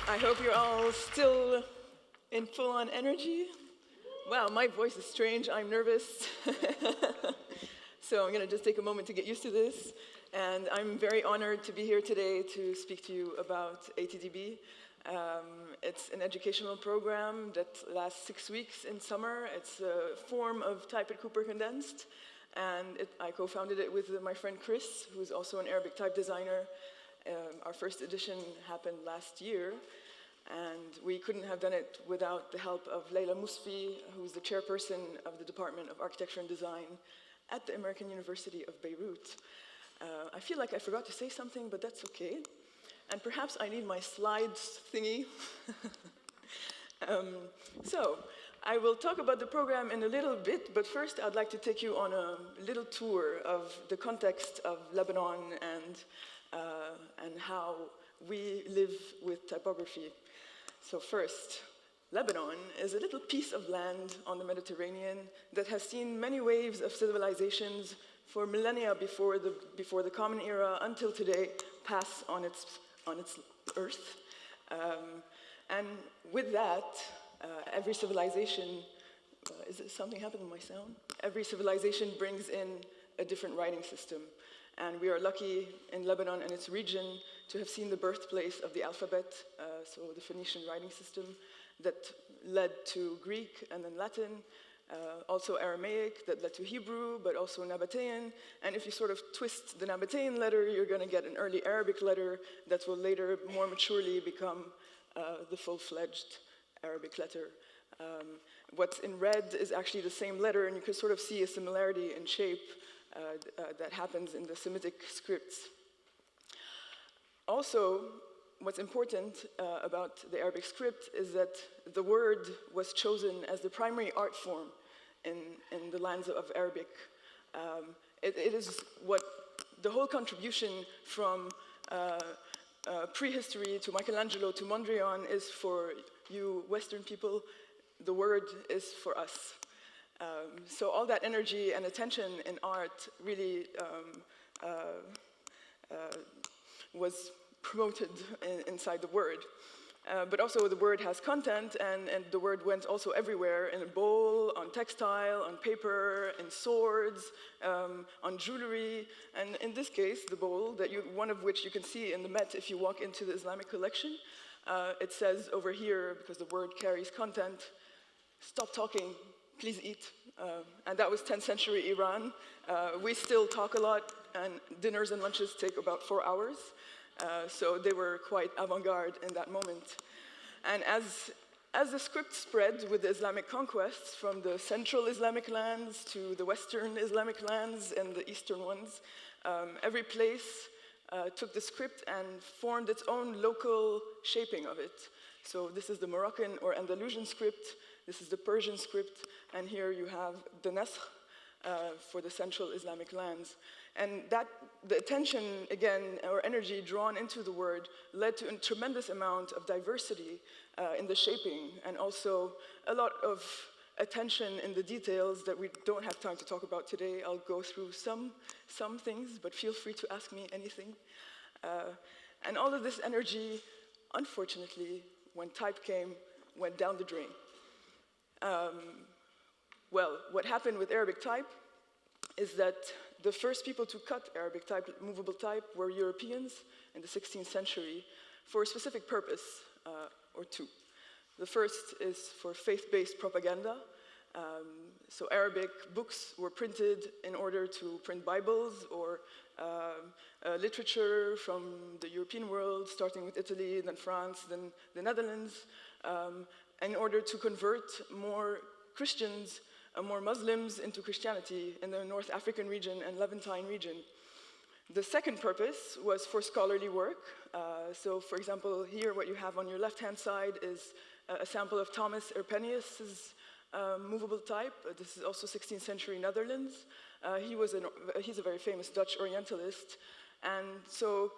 I hope you're all still in full-on energy. Wow, my voice is strange, I'm nervous. So I'm gonna just take a moment to get used to this. And I'm very honored to be here today to speak to you about ATDB. It's an educational program that lasts 6 weeks in summer. It's a form of Type at Cooper condensed. And I co-founded it with my friend Chris, who's also an Arabic type designer. Our first edition happened last year, and we couldn't have done it without the help of Leila Musfi, who's the chairperson of the Department of Architecture and Design at the American University of Beirut. I feel like I forgot to say something, but that's okay. And perhaps I need my slides thingy. So I will talk about the program in a little bit, but first I'd like to take you on a little tour of the context of Lebanon and how we live with typography. So first, Lebanon is a little piece of land on the Mediterranean that has seen many waves of civilizations for millennia before the Common Era until today pass on its earth. And with that, every civilization, is it something happened with my sound? Every civilization brings in a different writing system. And we are lucky in Lebanon and its region to have seen the birthplace of the alphabet, so the Phoenician writing system that led to Greek and then Latin, also Aramaic that led to Hebrew, but also Nabatean. And if you sort of twist the Nabatean letter, you're going to get an early Arabic letter that will later more maturely become the full-fledged Arabic letter. What's in red is actually the same letter, and you can sort of see a similarity in shape that happens in the Semitic scripts. Also, what's important about the Arabic script is that the word was chosen as the primary art form in the lands of Arabic. It is what the whole contribution from prehistory to Michelangelo to Mondrian is for you Western people. The word is for us. So all that energy and attention in art really was promoted inside the word. But also the word has content, and the word went also everywhere, in a bowl, on textile, on paper, in swords, on jewelry. And in this case, the bowl, one of which you can see in the Met if you walk into the Islamic collection, it says over here, because the word carries content, stop talking, please eat. And that was 10th century Iran. We still talk a lot, and dinners and lunches take about 4 hours. So they were quite avant-garde in that moment. And as the script spread with the Islamic conquests from the central Islamic lands to the Western Islamic lands and the Eastern ones, every place took the script and formed its own local shaping of it. So this is the Moroccan or Andalusian script. This is the Persian script, and here you have the Nasr for the central Islamic lands. And the attention, again, or energy drawn into the word led to a tremendous amount of diversity in the shaping, and also a lot of attention in the details that we don't have time to talk about today. I'll go through some things, but feel free to ask me anything. And all of this energy, unfortunately, when type came, went down the drain. Well, what happened with Arabic type is that the first people to cut Arabic type, movable type, were Europeans in the 16th century for a specific purpose, or two. The first is for faith-based propaganda. So Arabic books were printed in order to print Bibles or literature from the European world, starting with Italy, then France, then the Netherlands, in order to convert more Christians, more Muslims into Christianity in the North African region and Levantine region. The second purpose was for scholarly work. So for example, here what you have on your left-hand side is a sample of Thomas Erpenius's movable type. This is also 16th century Netherlands. He's a very famous Dutch Orientalist. And so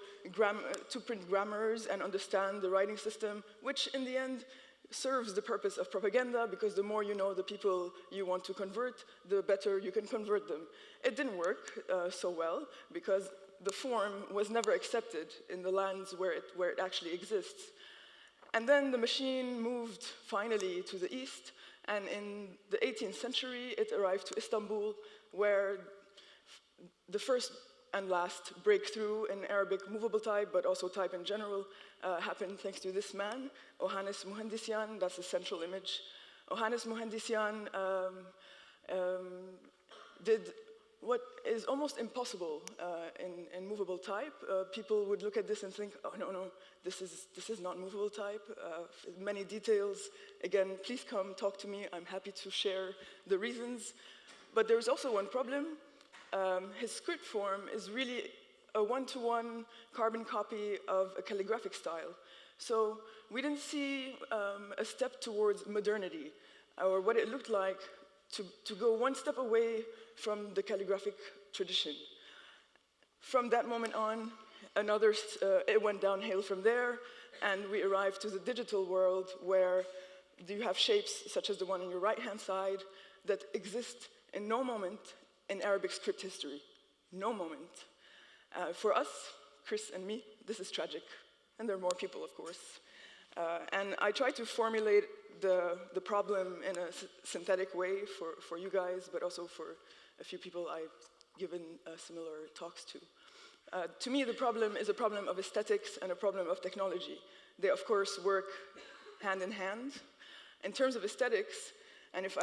to print grammars and understand the writing system, which in the end serves the purpose of propaganda, because the more you know the people you want to convert, the better you can convert them. It didn't work so well, because the form was never accepted in the lands where it actually exists. And then the machine moved finally to the east, and in the 18th century, it arrived to Istanbul, where the first and last breakthrough in Arabic movable type, but also type in general, happened thanks to this man, Ohannes Muhandisyan. That's the central image. Ohannes Muhandisyan did what is almost impossible in movable type. People would look at this and think, oh, no, this is not movable type. Many details. Again, please come talk to me. I'm happy to share the reasons. But there's also one problem. His script form is really a one-to-one carbon copy of a calligraphic style. So we didn't see a step towards modernity, or what it looked like to go one step away from the calligraphic tradition. From that moment on, it went downhill from there, and we arrived to the digital world where you have shapes such as the one on your right-hand side that exist in no moment in Arabic script history. No moment. For us, Chris and me, this is tragic. And there are more people, of course. And I try to formulate the problem in a synthetic way for you guys, but also for a few people I've given similar talks to. To me, the problem is a problem of aesthetics and a problem of technology. They, of course, work hand in hand. In terms of aesthetics, and if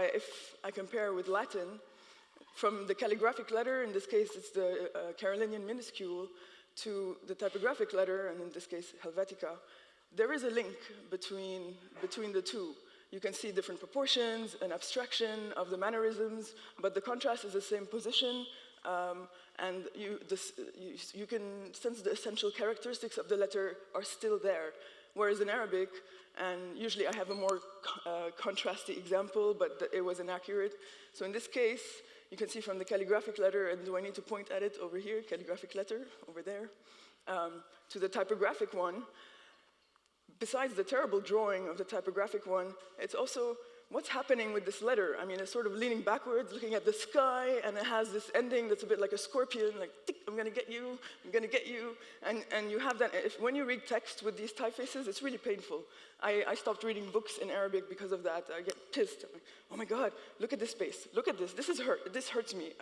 I compare with Latin, from the calligraphic letter, in this case it's the Carolinian minuscule, to the typographic letter, and in this case Helvetica, there is a link between the two. You can see different proportions, an abstraction of the mannerisms, but the contrast is the same position, and you can sense the essential characteristics of the letter are still there. Whereas in Arabic, and usually I have a more contrasty example, but it was inaccurate. So in this case, you can see from the calligraphic letter, and do I need to point at it over here, calligraphic letter, over there, to the typographic one. Besides the terrible drawing of the typographic one, it's also what's happening with this letter. I mean, it's sort of leaning backwards, looking at the sky, and it has this ending that's a bit like a scorpion, like, tick, I'm gonna get you, I'm gonna get you. And you have that, when you read text with these typefaces, it's really painful. I stopped reading books in Arabic because of that. I get pissed. I'm like, oh my God, look at this space, look at this, this hurts me.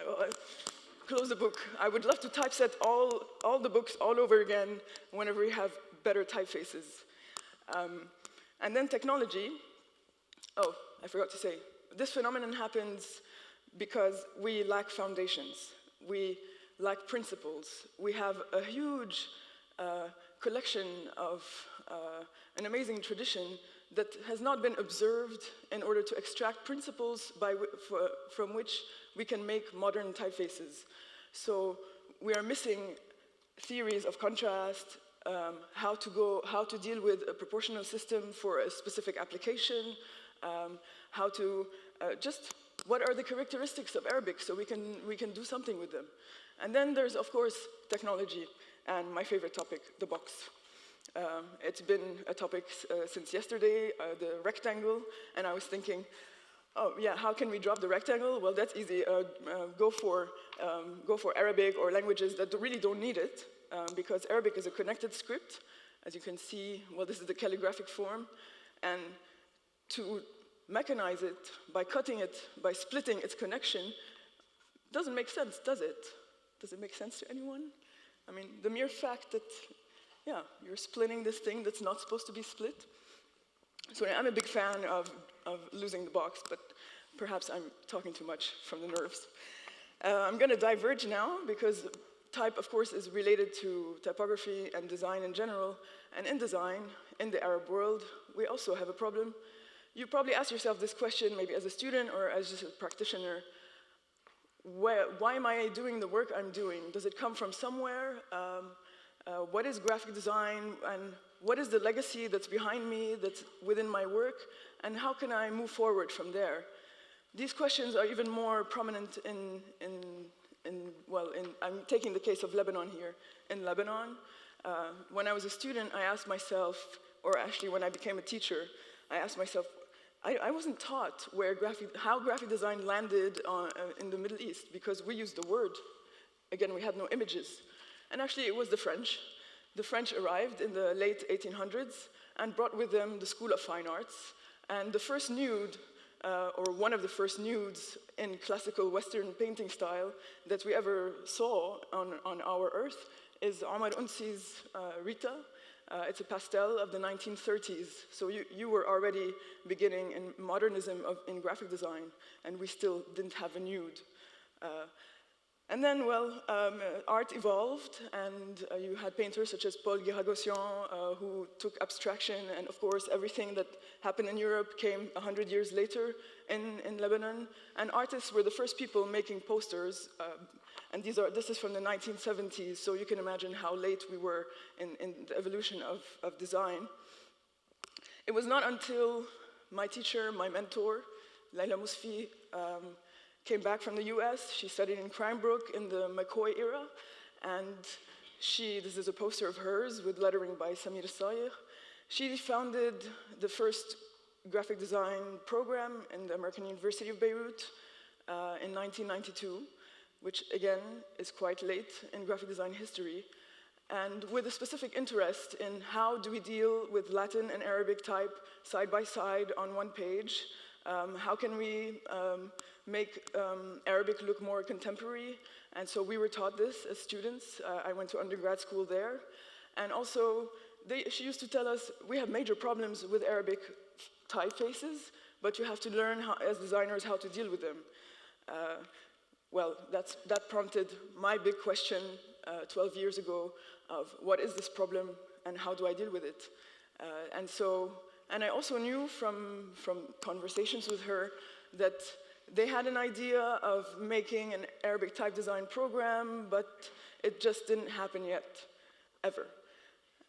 Close the book. I would love to typeset all the books all over again whenever we have better typefaces. And then technology. Oh, I forgot to say, this phenomenon happens because we lack foundations. We lack principles. We have a huge collection of an amazing tradition that has not been observed in order to extract principles from which we can make modern typefaces. So we are missing theories of contrast, how to deal with a proportional system for a specific application, how to what are the characteristics of Arabic so we can do something with them. And then there's, of course, technology, and my favorite topic, the box. It's been a topic since yesterday, the rectangle, and I was thinking, oh yeah, how can we drop the rectangle? Well, that's easy. Go for Arabic or languages that really don't need it, because Arabic is a connected script. As you can see, well, this is the calligraphic form, and to mechanize it by cutting it, by splitting its connection, doesn't make sense, does it? Does it make sense to anyone? I mean, the mere fact that, yeah, you're splitting this thing that's not supposed to be split. So I'm a big fan of losing the box, but perhaps I'm talking too much from the nerves. I'm going to diverge now, because type, of course, is related to typography and design in general. And in design, in the Arab world, we also have a problem. You probably ask yourself this question, maybe as a student or as just a practitioner. Why am I doing the work I'm doing? Does it come from somewhere? What is graphic design? And what is the legacy that's behind me, that's within my work? And how can I move forward from there? These questions are even more prominent I'm taking the case of Lebanon here. In Lebanon, when I was a student, I asked myself, or actually when I became a teacher, I asked myself, I wasn't taught how graphic design landed in the Middle East, because we used the word. Again, we had no images. And actually, it was the French. The French arrived in the late 1800s, and brought with them the School of Fine Arts. And the first nude, or one of the first nudes in classical Western painting style that we ever saw on our Earth is Omar Unsi's Rita. It's a pastel of the 1930s. So you were already beginning in modernism in graphic design, and we still didn't have a nude. And then, well, art evolved, and you had painters such as Paul Guiragossian, who took abstraction, and of course, everything that happened in Europe came 100 years later in Lebanon. And artists were the first people making posters, and this is from the 1970s, so you can imagine how late we were in the evolution of design. It was not until my teacher, my mentor, Laila Mousfi, came back from the US. She studied in Cranbrook in the McCoy era, and this is a poster of hers with lettering by Samir Sayegh. She founded the first graphic design program in the American University of Beirut in 1992, which again is quite late in graphic design history, and with a specific interest in how do we deal with Latin and Arabic type side by side on one page. How can we make Arabic look more contemporary? And so we were taught this as students. I went to undergrad school there. And also, she used to tell us, we have major problems with Arabic typefaces, but you have to learn, as designers, how to deal with them. Well, that prompted my big question 12 years ago of what is this problem and how do I deal with it? And I also knew from conversations with her that they had an idea of making an Arabic type design program, but it just didn't happen yet, ever.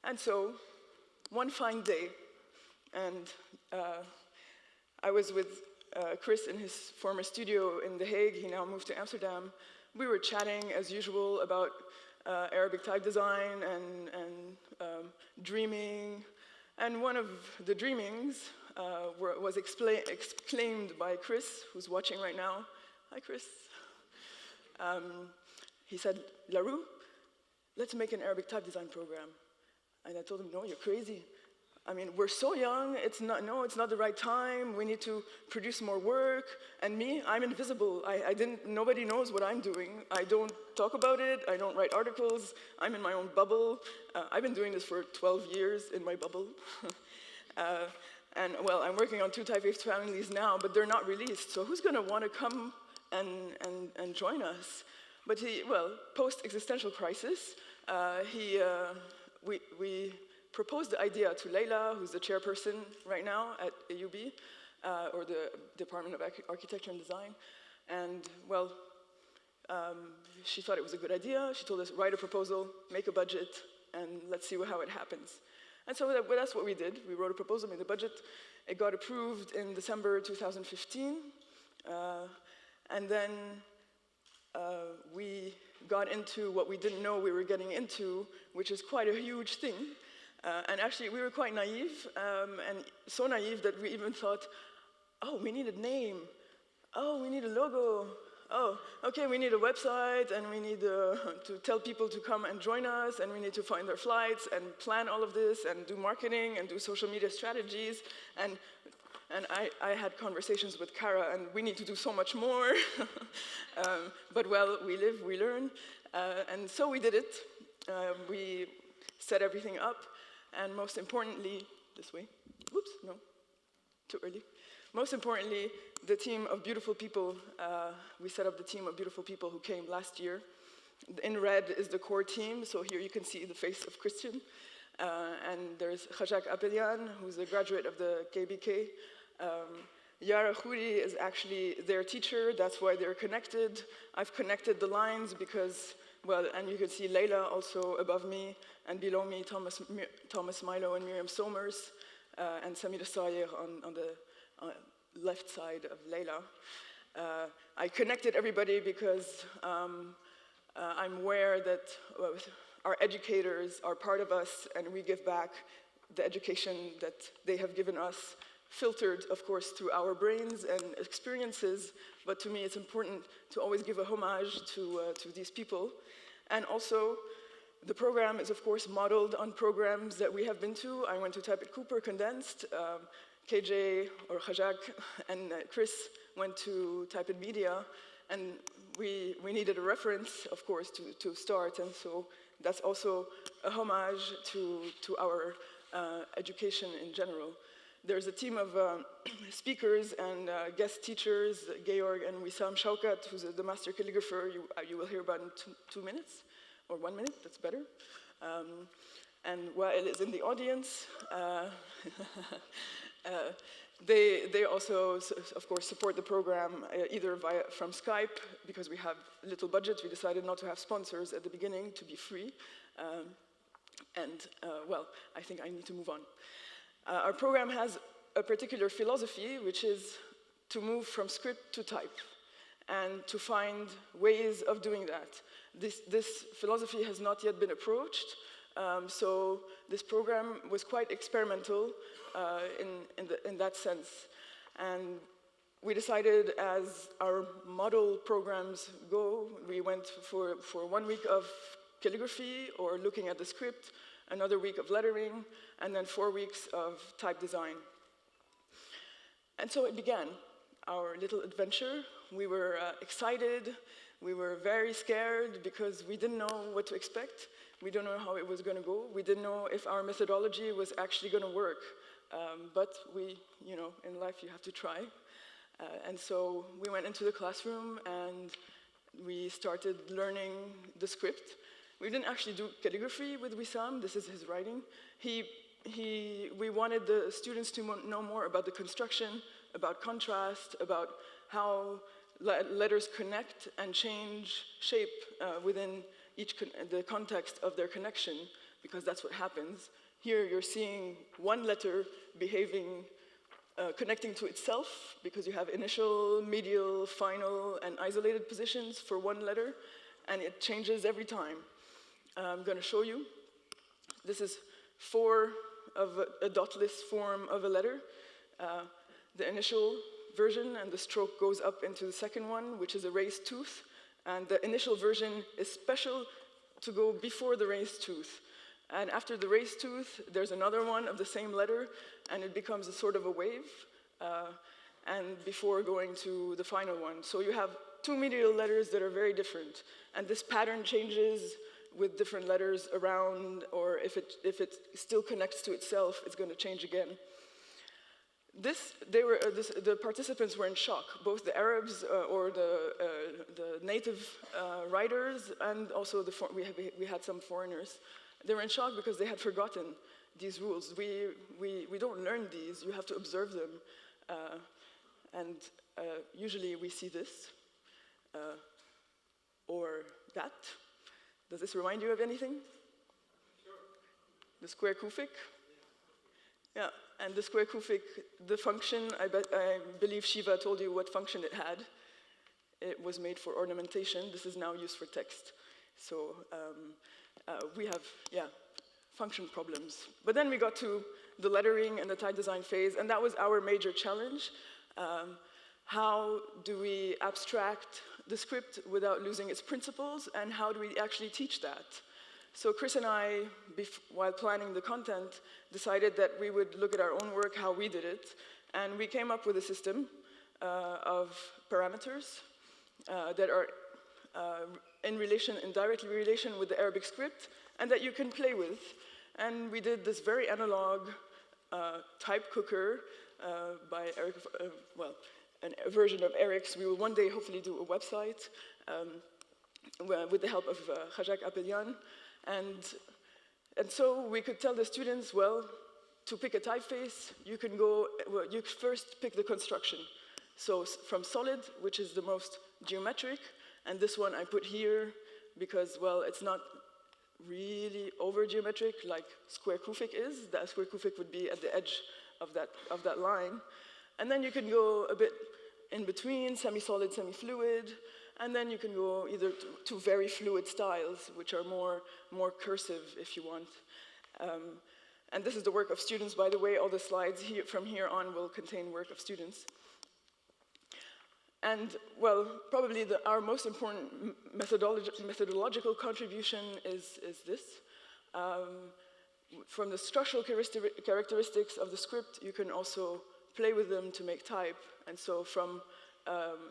And so, one fine day, and I was with Chris in his former studio in The Hague. He now moved to Amsterdam. We were chatting, as usual, about Arabic type design and dreaming. And one of the dreamings was exclaimed by Chris, who's watching right now. Hi, Chris. He said, "Lara, let's make an Arabic type design program." And I told him, "No, you're crazy. I mean, we're so young, it's not the right time. We need to produce more work. And me, I'm invisible. Nobody knows what I'm doing. I don't talk about it. I don't write articles. I'm in my own bubble. I've been doing this for 12 years in my bubble. And well, I'm working on 2 typeface families now, but they're not released. So who's going to want to come and join us?" But post-existential crisis, we proposed the idea to Leila, who's the chairperson right now at AUB, or the Department of Architecture and Design. And well, she thought it was a good idea. She told us, write a proposal, make a budget, and let's see how it happens. And so that's what we did. We wrote a proposal, made a budget. It got approved in December 2015. And then we got into what we didn't know we were getting into, which is quite a huge thing. And actually, we were quite naive, and so naive that we even thought, oh, we need a name. Oh, we need a logo. Oh, okay, we need a website, and we need to tell people to come and join us, and we need to find their flights, and plan all of this, and do marketing, and do social media strategies. And I had conversations with Kara, and we need to do so much more. But well, we live, we learn. And so we did it. We set everything up. And most importantly, this way, whoops, no, too early. Most importantly, the team of beautiful people, we set up the team of beautiful people who came last year. In red is the core team, so here you can see the face of Kristyan. And there's Khajak Apelian, who's a graduate of the KBK. Yara Khouri is actually their teacher, that's why they're connected. I've connected the lines because, well, and you can see Leila also above me, and below me, Thomas Milo and Miriam Somers, and Samir Sayegh on the left side of Leila. I connected everybody because I'm aware that our educators are part of us, and we give back the education that they have given us, filtered, of course, through our brains and experiences, but to me it's important to always give a homage to these people. And also, The program is, of course, modeled on programs that we have been to. I went to Type at Cooper Condensed. KJ, or Khajak, and Chris went to Type at Media. And we needed a reference, of course, to start. And so that's also a homage to our education in general. There's a team of speakers and guest teachers, Georg and Wissam Shaukat, who's the master calligrapher. You will hear about in 2 minutes, or 1 minute, that's better. And Wael is in the audience. They also, of course, support the program either from Skype, because we have little budget. We decided not to have sponsors at the beginning, to be free. Well, I think I need to move on. Our program has a particular philosophy, which is to move from script to type, and to find ways of doing that. This philosophy has not yet been approached, so this program was quite experimental in that sense. And we decided, as our model programs go, we went for 1 week of calligraphy, or looking at the script, another week of lettering, and then 4 weeks of type design. And so it began, our little adventure. We were excited. We were very scared because we didn't know what to expect. We didn't know how it was going to go. We didn't know if our methodology was actually going to work. But in life you have to try. And so we went into the classroom and we started learning the script. We didn't actually do calligraphy with Wissam. This is his writing. We wanted the students to know more about the construction, about contrast, about how letters connect and change shape within the context of their connection, because that's what happens. Here you're seeing one letter behaving, connecting to itself, because you have initial, medial, final, and isolated positions for one letter, and it changes every time. I'm going to show you. This is 4 of a dotless form of a letter. The initial version, and the stroke goes up into the second one, which is a raised tooth. And the initial version is special to go before the raised tooth. And after the raised tooth, there's another one of the same letter, and it becomes a sort of a wave, and before going to the final one. So you have 2 medial letters that are very different. And this pattern changes with different letters around, or if it still connects to itself, it's going to change again. The participants were in shock, both the Arabs or the native writers, and also we had some foreigners. They were in shock because they had forgotten these rules. We don't learn these, you have to observe them. And usually we see this, or that. Does this remind you of anything? Sure. The square kufic? Yeah, and the square kufic, the function, I believe Shiva told you what function it had. It was made for ornamentation. This is now used for text. So we have, function problems. But then we got to the lettering and the type design phase, and that was our major challenge. How do we abstract the script without losing its principles, and how do we actually teach that? So Chris and I, while planning the content, decided that we would look at our own work, how we did it, and we came up with a system of parameters that are in directly relation with the Arabic script, and that you can play with. And we did this very analog type cooker by Eric, a version of Eric's. We will one day hopefully do a website with the help of Khajak Apelian. And so we could tell the students, well, to pick a typeface, you first pick the construction. So from solid, which is the most geometric, and this one I put here because, well, it's not really over geometric like square kufic is. That square kufic would be at the edge of that line. And then you can go a bit in between, semi-solid, semi-fluid, and then you can go either to very fluid styles, which are more cursive, if you want. And this is the work of students, by the way. All the slides from here on will contain work of students. And, well, probably our most important methodological contribution is this. From the structural characteristics of the script, you can also play with them to make type. And so from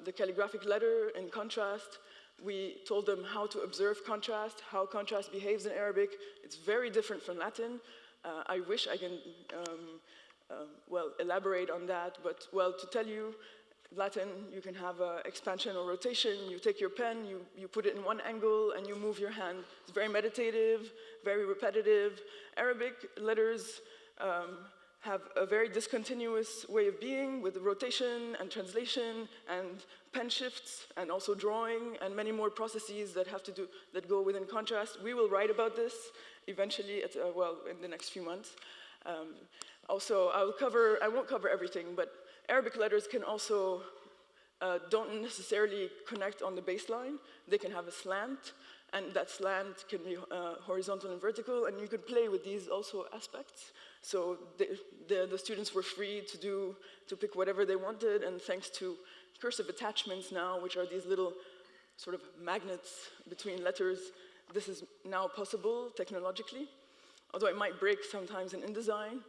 the calligraphic letter in contrast, we told them how to observe contrast, how contrast behaves in Arabic. It's very different from Latin. I wish I can, well, elaborate on that, but, well, to tell you, Latin, you can have expansion or rotation. You take your pen, you put it in one angle, and you move your hand. It's very meditative, very repetitive. Arabic letters have a very discontinuous way of being with rotation and translation and pen shifts and also drawing and many more processes that have to do, that go within contrast. We will write about this eventually, well, in the next few months. Also, I won't cover everything, but Arabic letters can also don't necessarily connect on the baseline. They can have a slant, and that slant can be horizontal and vertical, and you could play with these also aspects. So the students were free to pick whatever they wanted, and thanks to cursive attachments now, which are these little sort of magnets between letters, this is now possible technologically, although it might break sometimes in InDesign.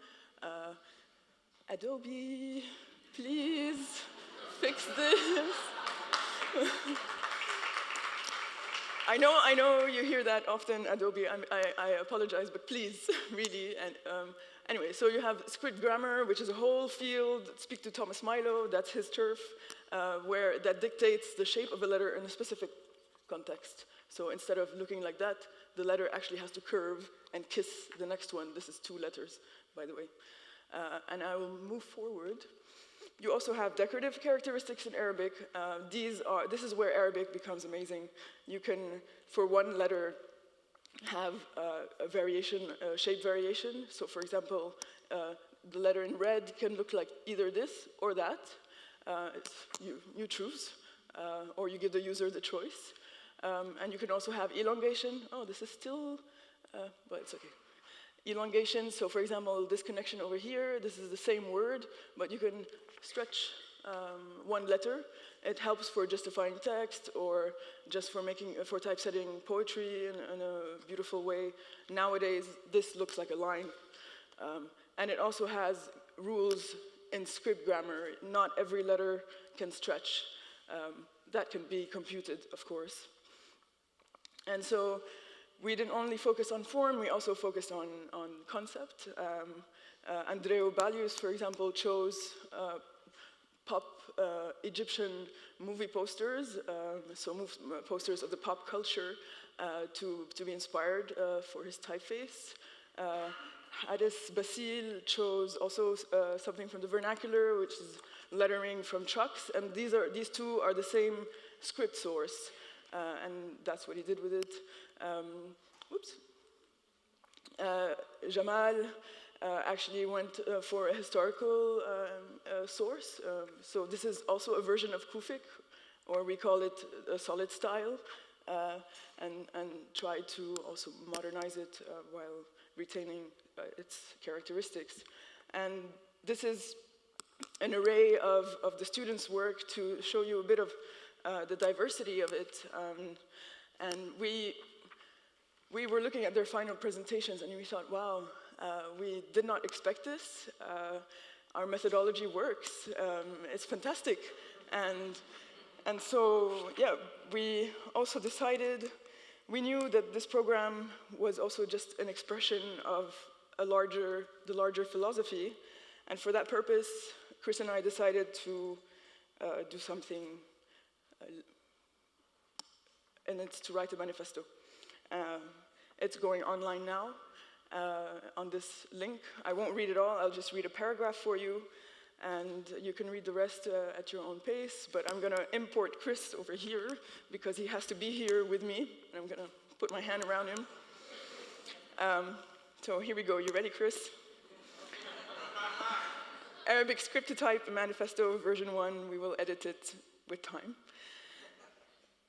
Adobe, please fix this. I know you hear that often, Adobe. I apologize, but please, really. And anyway, so you have script grammar, which is a whole field. Speak to Thomas Milo, that's his turf, where that dictates the shape of a letter in a specific context. So instead of looking like that, the letter actually has to curve and kiss the next one. This is 2 letters, by the way. And I will move forward. You also have decorative characteristics in Arabic. This is where Arabic becomes amazing. You can, for one letter, have a variation, a shape variation. So for example, the letter in red can look like either this or that. You choose, or you give the user the choice. And you can also have elongation. Oh, this is still, but it's okay. Elongation, so for example, this connection over here, this is the same word, but you can stretch one letter. It helps for justifying text or just for typesetting poetry in a beautiful way. Nowadays, this looks like a line. And it also has rules in script grammar. Not every letter can stretch. That can be computed, of course. And so we didn't only focus on form, we also focused on concept. Andreu Balius, for example, chose pop Egyptian movie posters, posters of the pop culture to be inspired for his typeface. Hadis Basil chose also something from the vernacular, which is lettering from trucks, and these two are the same script source, and that's what he did with it. Jamal actually went for a historical source. So this is also a version of Kufic, or we call it a solid style, and try to also modernize it while retaining its characteristics. And this is an array of the students' work to show you a bit of the diversity of it. And we were looking at their final presentations, and we thought, wow, we did not expect this. Our methodology works. It's fantastic. And so, yeah, we also decided, we knew that this program was also just an expression of the larger philosophy. And for that purpose, Chris and I decided to do something, and it's to write a manifesto. It's going online now on this link. I won't read it all, I'll just read a paragraph for you, and you can read the rest at your own pace, but I'm gonna import Chris over here because he has to be here with me, and I'm gonna put my hand around him. So here we go, you ready, Chris? Arabic script to type manifesto version 1, we will edit it with time.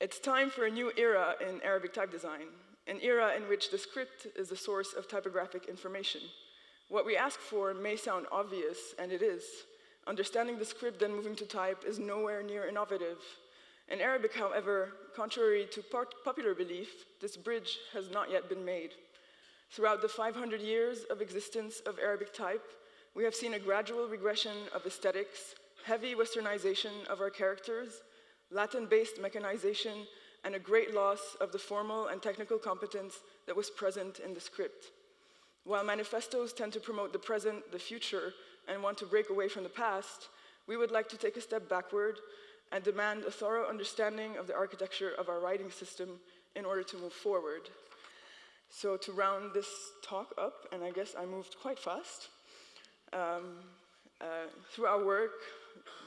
It's time for a new era in Arabic type design, an era in which the script is the source of typographic information. What we ask for may sound obvious, and it is. Understanding the script, then moving to type, is nowhere near innovative. In Arabic, however, contrary to popular belief, this bridge has not yet been made. Throughout the 500 years of existence of Arabic type, we have seen a gradual regression of aesthetics, heavy westernization of our characters, Latin-based mechanization, and a great loss of the formal and technical competence that was present in the script. While manifestos tend to promote the present, the future, and want to break away from the past, we would like to take a step backward and demand a thorough understanding of the architecture of our writing system in order to move forward. So to round this talk up, and I guess I moved quite fast, through our work,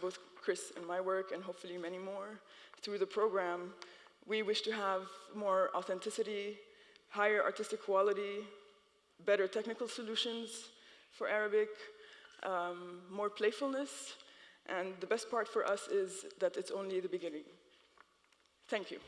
both Chris and my work, and hopefully many more, through the program, we wish to have more authenticity, higher artistic quality, better technical solutions for Arabic, more playfulness, and the best part for us is that it's only the beginning. Thank you.